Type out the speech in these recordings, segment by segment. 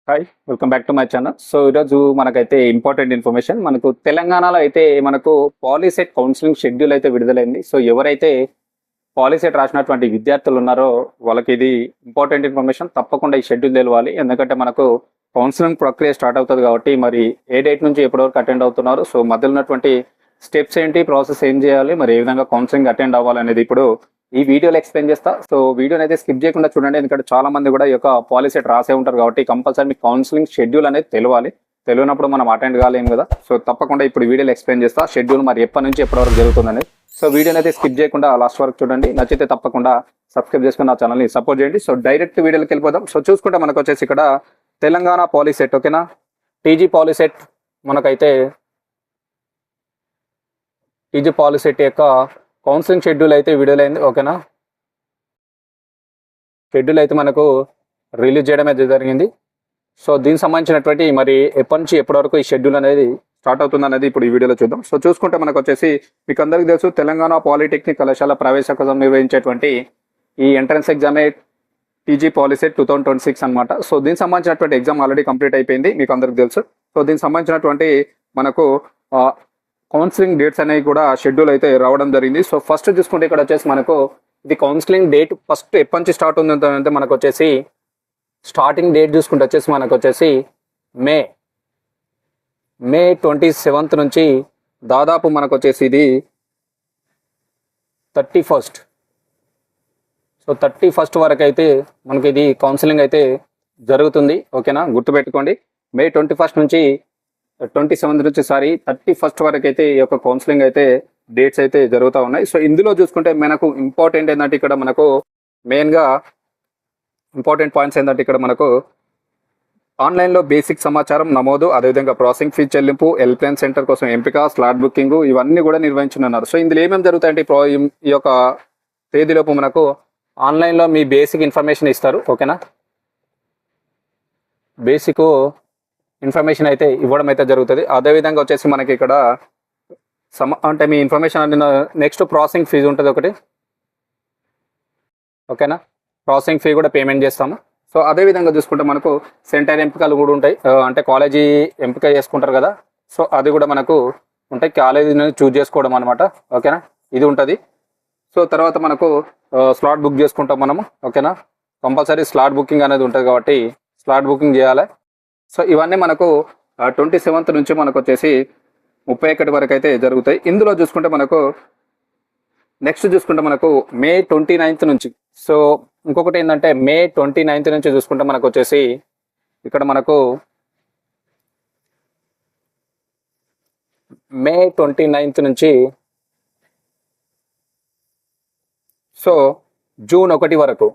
Hi welcome back to my channel. So ఈరోజు మనకైతే important information మనకు తెలంగాణలో అయితే మనకు పాలిసెట్ కౌన్సిలింగ్ షెడ్యూల్ అయితే విడుదలైంది. సో ఎవరైతే పాలిసెట్ రాసినటువంటి విద్యార్థులు ఉన్నారో వాళ్ళకి ఇది ఇంపార్టెంట్ ఇన్ఫర్మేషన్. తప్పకుండా ఈ షెడ్యూల్ తెలవాలి, ఎందుకంటే మనకు కౌన్సిలింగ్ ప్రక్రియ స్టార్ట్ అవుతుంది కాబట్టి మరి ఏ డేట్ నుంచి ఎప్పటివరకు అటెండ్ అవుతున్నారు, సో మధ్యలో ఉన్నటువంటి స్టెప్స్ ఏంటి, ప్రాసెస్ ఏం చేయాలి, మరి ఏ విధంగా కౌన్సిలింగ్ అటెండ్ అవ్వాలనేది ఇప్పుడు ఈ వీడియోలో ఎక్స్ప్లెయిన్ చేస్తా. సో వీడియోని అయితే స్కిప్ చేయకుండా చూడండి, ఎందుకంటే చాలా మంది కూడా ఈ యొక్క పాలిసెట్ రాసే ఉంటారు కాబట్టి కంపల్సరీ మీకు కౌన్సిలింగ్ షెడ్యూల్ అనేది తెలియాలి. తెలియనప్పుడు మనం అటెండ్ కాలేము కదా. సో తప్పకుండా ఇప్పుడు వీడియోలో ఎక్స్ప్లెయిన్ చేస్తా షెడ్యూల్ మరి ఎప్పటి నుంచి ఎప్పటి వరకు జరుగుతుందని. సో వీడియోని అయితే స్కిప్ చేయకుండా లాస్ట్ వరకు చూడండి. నచ్చితే తప్పకుండా సబ్స్క్రైబ్ చేసుకుని నా ఛానల్ని సపోర్ట్ చేయండి. సో డైరెక్ట్ వీడియోకి వెళ్ళిపోదాం. సో చూసుకుంటే మనకు వచ్చేసి ఇక్కడ తెలంగాణ పాలిసెట్, ఓకేనా, టీజీ పాలిసెట్ మనకైతే టీజీ పాలిసెట్ యొక్క కౌన్సిలింగ్ షెడ్యూల్ అయితే విడుదలైంది, ఓకేనా. షెడ్యూల్ అయితే మనకు రిలీజ్ చేయడం అయితే జరిగింది. సో దీనికి సంబంధించినటువంటి మరి ఎప్పటి నుంచి ఎప్పటి వరకు ఈ షెడ్యూల్ అనేది స్టార్ట్ అవుతుంది అనేది ఇప్పుడు ఈ వీడియోలో చూద్దాం. సో చూసుకుంటే మనకు వచ్చేసి మీకు అందరికీ తెలుసు, తెలంగాణ పాలిటెక్నిక్ కళాశాల ప్రవేశ కోసం నిర్వహించేటువంటి ఈ ఎంట్రన్స్ ఎగ్జామే టీజీ పాలిసెట్ 2026 అనమాట. సో దీనికి సంబంధించినటువంటి ఎగ్జామ్ ఆల్రెడీ కంప్లీట్ అయిపోయింది, మీకు అందరికి తెలుసు. సో దీనికి సంబంధించినటువంటి మనకు కౌన్సిలింగ్ డేట్స్ అనేవి కూడా షెడ్యూల్ అయితే రావడం జరిగింది. సో ఫస్ట్ చూసుకుంటే ఇక్కడ వచ్చేసి మనకు ఇది కౌన్సిలింగ్ డేట్ ఫస్ట్ ఎప్పటి నుంచి స్టార్ట్ ఉంది మనకు వచ్చేసి స్టార్టింగ్ డేట్ చూసుకుంటే వచ్చేసి మనకు వచ్చేసి మే 27th నుంచి దాదాపు మనకు వచ్చేసి ఇది 31st. సో 31st వరకు అయితే మనకి ఇది కౌన్సిలింగ్ అయితే జరుగుతుంది, ఓకేనా. గుర్తుపెట్టుకోండి, మే 21st నుంచి 27th నుంచి 31st వరకు అయితే ఈ యొక్క కౌన్సిలింగ్ అయితే డేట్స్ అయితే జరుగుతూ ఉన్నాయి. సో ఇందులో చూసుకుంటే మనకు ఇంపార్టెంట్ ఏంటంటే ఇక్కడ మనకు మెయిన్గా ఇంపార్టెంట్ పాయింట్స్ ఏంటంటే ఇక్కడ మనకు ఆన్లైన్లో బేసిక్ సమాచారం నమోదు, అదేవిధంగా ప్రాసెసింగ్ ఫీజు చెల్లింపు, హెల్ప్లైన్ సెంటర్ కోసం ఎంపిక, స్లాట్ బుకింగ్ ఇవన్నీ కూడా నిర్వహించనున్నారు. సో ఇందులో ఏమేమి జరుగుతాయంటే ఈ యొక్క తేదీలోపు మనకు ఆన్లైన్లో మీ బేసిక్ ఇన్ఫర్మేషన్ ఇస్తారు, ఓకేనా. బేసిక్ ఇన్ఫర్మేషన్ అయితే ఇవ్వడం అయితే జరుగుతుంది. అదేవిధంగా వచ్చేసి మనకి ఇక్కడ అంటే మీ ఇన్ఫర్మేషన్ అంటే నెక్స్ట్ ప్రాసెసింగ్ ఫీజు ఉంటుంది ఒకటి, ఓకేనా. ప్రాసెసింగ్ ఫీ కూడా పేమెంట్ చేస్తాము. సో అదేవిధంగా చూసుకుంటే మనకు సెంటర్ ఎంపికలు కూడా ఉంటాయి, అంటే కాలేజీ ఎంపిక చేసుకుంటారు కదా, సో అది కూడా మనకు ఉంటాయి. కాలేజీని చూజ్ చేసుకోవడం అనమాట, ఓకేనా, ఇది ఉంటుంది. సో తర్వాత మనకు స్లాట్ బుక్ చేసుకుంటాం మనము, ఓకేనా. కంపల్సరీ స్లాట్ బుకింగ్ అనేది ఉంటుంది కాబట్టి స్లాట్ బుకింగ్ చేయాలి. సో ఇవన్నీ మనకు 27th నుంచి మనకు వచ్చేసి 31 వరకు అయితే జరుగుతాయి. ఇందులో చూసుకుంటే మనకు నెక్స్ట్ చూసుకుంటే మనకు మే 29th నుంచి, సో ఇంకొకటి ఏంటంటే మే 29th నుంచి చూసుకుంటే మనకు వచ్చేసి ఇక్కడ మనకు మే 29th నుంచి సో జూన్ 1 వరకు,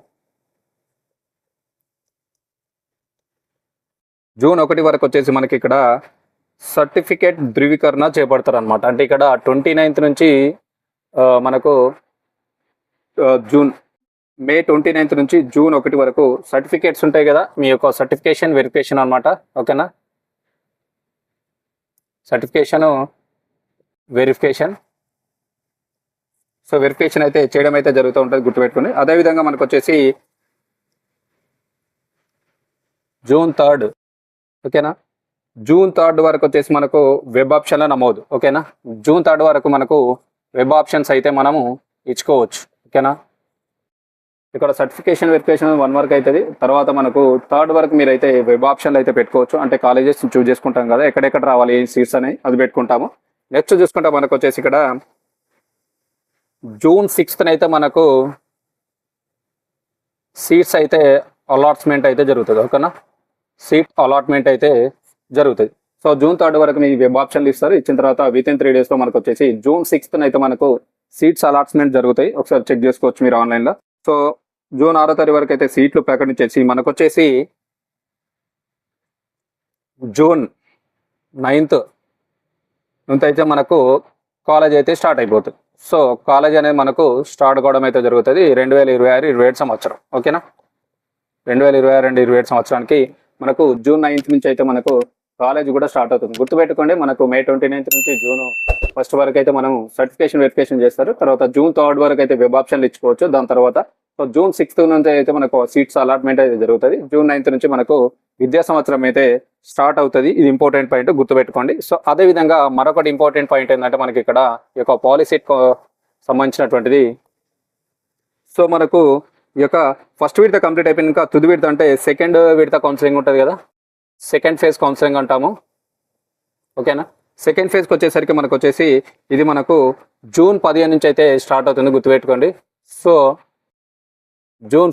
జూన్ 1 వరకు వచ్చేసి మనకి ఇక్కడ సర్టిఫికేట్ ధృవీకరణ చేపడతారు అనమాట. అంటే ఇక్కడ 29th నుంచి మనకు మే 29th నుంచి జూన్ 1 వరకు సర్టిఫికేట్స్ ఉంటాయి కదా, మీ యొక్క సర్టిఫికేషన్ వెరిఫికేషన్ అనమాట, ఓకేనా. సర్టిఫికేషన్ వెరిఫికేషన్, సో వెరిఫికేషన్ అయితే చేయడం అయితే జరుగుతూ ఉంటుంది, గుర్తుపెట్టుకుని. అదేవిధంగా మనకు వచ్చేసి జూన్ 3, ఓకేనా. జూన్ 3 వరకు వచ్చేసి మనకు వెబ్ ఆప్షన్ల నమోదు, ఓకేనా. జూన్ 3 వరకు మనకు వెబ్ ఆప్షన్స్ అయితే మనము ఇచ్చుకోవచ్చు, ఓకేనా. ఇక్కడ సర్టిఫికేషన్ వెరిఫికేషన్ 1 వరకు అవుతుంది. తర్వాత మనకు 3 వరకు మీరు అయితే వెబ్ ఆప్షన్లు అయితే పెట్టుకోవచ్చు, అంటే కాలేజెస్ చూజ్ చేసుకుంటాం కదా, ఎక్కడెక్కడ రావాలి సీట్స్ అని అది పెట్టుకుంటాము. నెక్స్ట్ చూసుకుంటే మనకు వచ్చేసి ఇక్కడ జూన్ 6th అయితే మనకు సీట్స్ అయితే అలాట్మెంట్ అయితే జరుగుతుంది, ఓకేనా. సీట్ అలాట్మెంట్ అయితే జరుగుతుంది. సో జూన్ 3 వరకు మీ వెబ్ ఆప్షన్లు ఇస్తారు. ఇచ్చిన తర్వాత వితిన్ 3 daysలో మనకు వచ్చేసి జూన్ 6th అయితే మనకు సీట్స్ అలాట్మెంట్ జరుగుతాయి, ఒకసారి చెక్ చేసుకోవచ్చు మీరు ఆన్లైన్లో. సో జూన్ 6 వరకు అయితే సీట్లు ప్రకటించేసి మనకు వచ్చేసి జూన్ 9th నుంచి అయితే మనకు కాలేజ్ అయితే స్టార్ట్ అయిపోతుంది. సో కాలేజ్ అనేది మనకు స్టార్ట్ కావడం అయితే జరుగుతుంది 2026-27 సంవత్సరం, ఓకేనా. 2026-27 సంవత్సరానికి మనకు జూన్ 9th నుంచి అయితే మనకు కాలేజ్ కూడా స్టార్ట్ అవుతుంది. గుర్తుపెట్టుకోండి, మనకు మే 29th నుంచి జూన్ 1 వరకు అయితే మనం సర్టిఫికేషన్ వెరిఫికేషన్ చేస్తారు. తర్వాత జూన్ 3 వరకు అయితే వెబ్ ఆప్షన్లు ఇచ్చుకోవచ్చు. దాని తర్వాత సో జూన్ 6th నుంచి అయితే మనకు సీట్స్ అలాట్మెంట్ అయితే జరుగుతుంది. జూన్ 9th నుంచి మనకు విద్యా సంవత్సరం అయితే స్టార్ట్ అవుతుంది. ఇది ఇంపార్టెంట్ పాయింట్, గుర్తుపెట్టుకోండి. సో అదే విధంగా మరొకటి ఇంపార్టెంట్ పాయింట్ ఏంటంటే మనకి ఇక్కడ ఈ యొక్క పాలిసీ సంబంధించినటువంటిది. సో మనకు ఈ యొక్క ఫస్ట్ విడత కంప్లీట్ అయిపోయినాక తుది విడత అంటే సెకండ్ విడత కౌన్సిలింగ్ ఉంటుంది కదా, సెకండ్ ఫేజ్ కౌన్సిలింగ్ అంటాము. ఓకేనా, సెకండ్ ఫేజ్కి వచ్చేసరికి మనకు వచ్చేసి ఇది మనకు జూన్ 15 నుంచి అయితే స్టార్ట్ అవుతుంది, గుర్తుపెట్టుకోండి. సో జూన్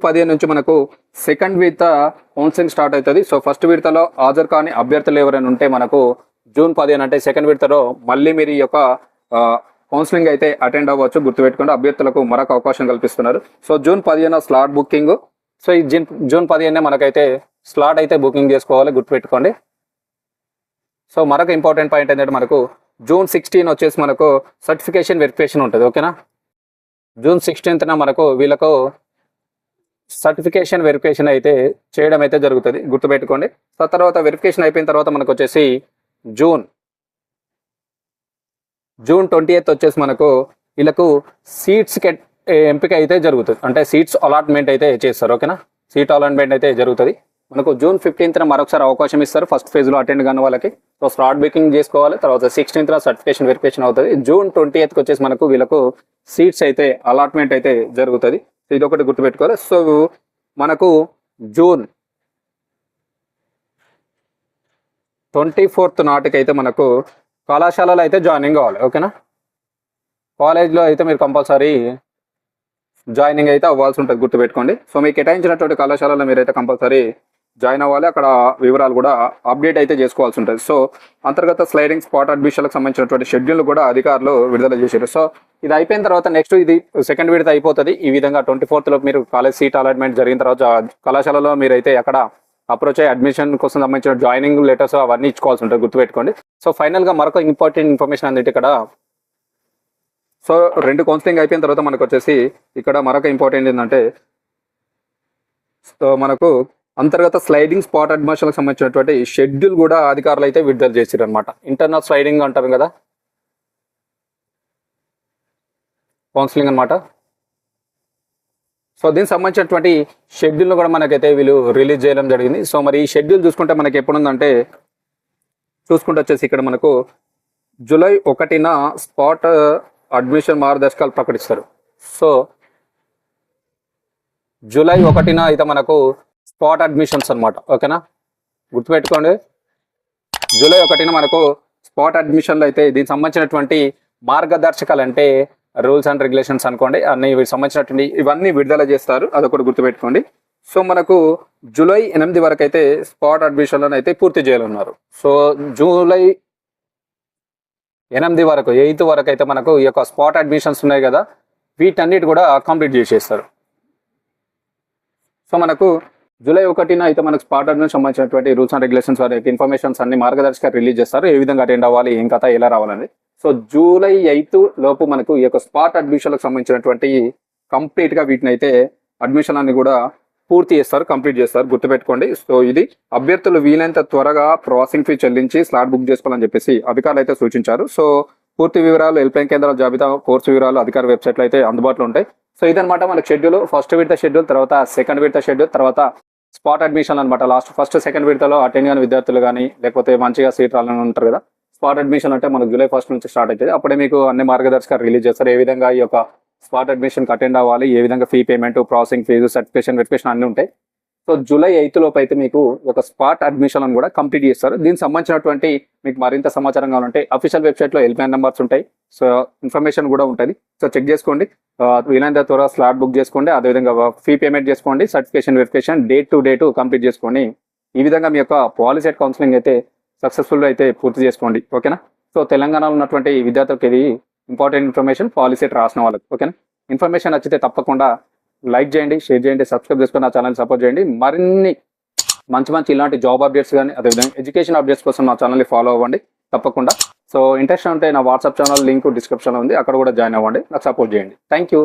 15 నుంచి మనకు సెకండ్ విడత కౌన్సిలింగ్ స్టార్ట్ అవుతుంది. సో ఫస్ట్ విడతలో హాజరు కాని అభ్యర్థులు ఎవరైనా ఉంటే మనకు జూన్ 15 అంటే సెకండ్ విడతలో మళ్ళీ మీరు ఈ యొక్క కౌన్సిలింగ్ అయితే అటెండ్ అవ్వచ్చు, గుర్తుపెట్టుకోండి. అభ్యర్థులకు మరొక అవకాశం కల్పిస్తున్నారు. So June 15 slot booking. So ఈ జూన్ 15 మనకైతే స్లాట్ అయితే బుకింగ్ చేసుకోవాలి, గుర్తుపెట్టుకోండి. సో మరొక ఇంపార్టెంట్ పాయింట్ ఏంటంటే మనకు జూన్ 16 వచ్చేసి మనకు సర్టిఫికేషన్ వెరిఫికేషన్ ఉంటుంది. ఓకేనా, జూన్ 16న మనకు వీళ్ళకు సర్టిఫికేషన్ వెరిఫికేషన్ అయితే చేయడం అయితే జరుగుతుంది, గుర్తుపెట్టుకోండి. సో తర్వాత వెరిఫికేషన్ అయిపోయిన తర్వాత మనకు వచ్చేసి జూన్ 20th వచ్చేసి మనకు వీళ్ళకు సీట్స్ ఎంపిక అయితే జరుగుతుంది, అంటే సీట్స్ అలాట్మెంట్ అయితే చేస్తారు. ఓకేనా, సీట్ అలాట్మెంట్ అయితే జరుగుతుంది. మనకు జూన్ 15th మరొకసారి అవకాశం ఇస్తారు ఫస్ట్ ఫేజ్లో అటెండ్ కాని వాళ్ళకి. సో స్లాట్ బుకింగ్ చేసుకోవాలి. తర్వాత 16th సర్టిఫికేషన్ వెరిఫికేషన్ అవుతుంది. జూన్ 20th వచ్చేసి మనకు వీళ్ళకు సీట్స్ అయితే అలాట్మెంట్ అయితే జరుగుతుంది. ఇది ఒకటి గుర్తుపెట్టుకోవాలి. సో మనకు జూన్ 24th నాటికైతే మనకు కళాశాలలో అయితే జాయినింగ్ కావాలి. ఓకేనా, కాలేజ్లో అయితే మీరు కంపల్సరీ జాయినింగ్ అయితే అవ్వాల్సి ఉంటుంది, గుర్తుపెట్టుకోండి. సో మీకు కేటాయించినటువంటి కళాశాలలో మీరైతే కంపల్సరీ జాయిన్ అవ్వాలి. అక్కడ వివరాలు కూడా అప్డేట్ అయితే చేసుకోవాల్సి ఉంటుంది. సో అంతర్గత స్లైడింగ్ స్పాట్ అడ్మిషన్లకు సంబంధించినటువంటి షెడ్యూల్ కూడా అధికారులు విడుదల చేశారు. సో ఇది అయిపోయిన తర్వాత నెక్స్ట్ ఇది సెకండ్ విడత అయిపోతుంది. ఈ విధంగా 24th మీరు కాలేజ్ సీట్ అలాట్మెంట్ జరిగిన తర్వాత కళాశాలలో మీరైతే అక్కడ అప్రోచ్ అయ్యి అడ్మిషన్ కోసం సంబంధించిన జాయినింగ్ లెటర్స్ అవన్నీ ఇచ్చుకోవాల్సి ఉంటుంది, గుర్తుపెట్టుకోండి. సో ఫైనల్గా మరొక ఇంపార్టెంట్ ఇన్ఫర్మేషన్ అనేది ఇక్కడ. సో 2 కౌన్సిలింగ్ అయిపోయిన తర్వాత మనకు వచ్చేసి ఇక్కడ మరొక ఇంపార్టెంట్ ఏంటంటే సో మనకు అంతర్గత స్లైడింగ్ స్పాట్ అడ్మిషన్లకు సంబంధించినటువంటి షెడ్యూల్ కూడా అధికారులు అయితే విడుదల చేశారు అనమాట. ఇంటర్నల్ స్లైడింగ్ అంటారు కదా, కౌన్సిలింగ్ అనమాట. సో దీనికి సంబంధించినటువంటి షెడ్యూల్ను కూడా మనకైతే వీళ్ళు రిలీజ్ చేయడం జరిగింది. సో మరి ఈ షెడ్యూల్ చూసుకుంటే మనకి ఎప్పుడుందంటే చూసుకుంటే వచ్చేసి ఇక్కడ మనకు జూలై 1న స్పాట్ అడ్మిషన్ మార్గదర్శకాలు ప్రకటిస్తారు. సో జూలై 1న అయితే మనకు స్పాట్ అడ్మిషన్స్ అనమాట. ఓకేనా, గుర్తుపెట్టుకోండి. జూలై 1న మనకు స్పాట్ అడ్మిషన్లు అయితే దీనికి సంబంధించినటువంటి మార్గదర్శకాలు అంటే రూల్స్ అండ్ రెగ్యులేషన్స్ అనుకోండి, అన్ని వీటికి సంబంధించినటువంటి ఇవన్నీ విడుదల చేస్తారు, అదొకటి గుర్తుపెట్టుకోండి. సో మనకు జూలై 8 వరకు అయితే స్పాట్ అడ్మిషన్లను అయితే పూర్తి చేయాలన్నారు. సో జూలై 8 వరకు 8th వరకు అయితే మనకు ఈ యొక్క స్పాట్ అడ్మిషన్స్ ఉన్నాయి కదా, వీటన్నిటి కూడా కంప్లీట్ చేసేస్తారు. సో మనకు జూలై 1న అయితే మనకు స్పాట్ అడ్మిషన్ సంబంధించినటువంటి రూల్స్ అండ్ రెగ్యులేషన్స్ వారికి ఇన్ఫర్మేషన్స్ అన్ని మార్గదర్శకాలు రిలీజ్ చేస్తారు, ఏ విధంగా అటెండ్ అవ్వాలి, ఏం కథ, ఎలా రావాలని. సో జూలై 8 లోపు మనకు ఈ యొక్క స్పాట్ అడ్మిషన్లకు సంబంధించినటువంటి కంప్లీట్గా వీటిని అయితే అడ్మిషన్ అన్ని కూడా పూర్తి చేస్తారు, కంప్లీట్ చేస్తారు, గుర్తుపెట్టుకోండి. సో ఇది అభ్యర్థులు వీలైనంత త్వరగా ప్రాసెసింగ్ ఫీ చెల్లించి స్లాట్ బుక్ చేసుకోవాలని చెప్పేసి అధికారులు అయితే సూచించారు. సో పూర్తి వివరాలు హెల్ప్లైన్ కేంద్రాల జాబితా కోర్సు వివరాలు అధికార వెబ్సైట్లో అయితే అందుబాటులో ఉంటాయి. సో ఇదనమాట మనకు షెడ్యూల్. ఫస్ట్ విడత షెడ్యూల్, తర్వాత సెకండ్ విడత షెడ్యూల్, తర్వాత స్పాట్ అడ్మిషన్ అనమాట. ఫస్ట్ సెకండ్ విడతలో అటెండ్ కాని విద్యార్థులు కానీ లేకపోతే మంచిగా సీట్ రాలని ఉంటారు కదా, స్పాట్ అడ్మిషన్ అంటే మనకు జూలై 1 నుంచి స్టార్ట్ అవుతుంది. అప్పుడే మీకు అన్ని మార్గదర్శకాలు రిలీజ్ చేస్తారు, ఏ విధంగా ఈ యొక్క స్పాట్ అడ్మిషన్కి అటెండ్ అవ్వాలి, ఏ విధంగా fee payment, processing fees, certification, verification అన్నీ ఉంటాయి. సో జూలై 8 లోపు అయితే మీకు ఒక స్పాట్ అడ్మిషన్ అని కూడా కంప్లీట్ చేస్తారు. దీనికి సంబంధించినటువంటి మీకు మరింత సమాచారం కావాలంటే అఫీషియల్ వెబ్సైట్లో హెల్ప్లైన్ నెంబర్స్ ఉంటాయి, సో ఇన్ఫర్మేషన్ కూడా ఉంటుంది. సో చెక్ చేసుకోండి, వీలైనంత త్వరగా స్లాట్ బుక్ చేసుకోండి, అదేవిధంగా ఫీ పేమెంట్ చేసుకోండి, certification, verification date to date complete చేసుకోండి. ఈ విధంగా మీ యొక్క పాలిసెట్ కౌన్సిలింగ్ అయితే సక్సెస్ఫుల్గా అయితే పూర్తి చేసుకోండి. ఓకేనా. సో తెలంగాణలో ఉన్నటువంటి విద్యార్థులకు ఇది ఇంపార్టెంట్ ఇన్ఫర్మేషన్, పాలిసెట్ రాసిన వాళ్ళకి. ఓకేనా, ఇన్ఫర్మేషన్ నచ్చితే తప్పకుండా లైక్ చేయండి, షేర్ చేయండి, సబ్స్క్రైబ్ చేసుకొని నా ఛానల్ సపోర్ట్ చేయండి. మరిన్ని మంచి ఇలాంటి జాబ్ అప్డేట్స్ కానీ అదేవిధంగా ఎడ్యుకేషన్ అప్డేట్స్ కోసం నా ఛానల్ని ఫాలో అవ్వండి తప్పకుండా. సో ఇంట్రెస్ట్ ఉంటే నా వాట్సాప్ ఛానల్ లింక్ డిస్క్రిప్షన్లో ఉంది, అక్కడ కూడా జాయిన్ అవ్వండి, నాకు సపోర్ట్ చేయండి. Thank you.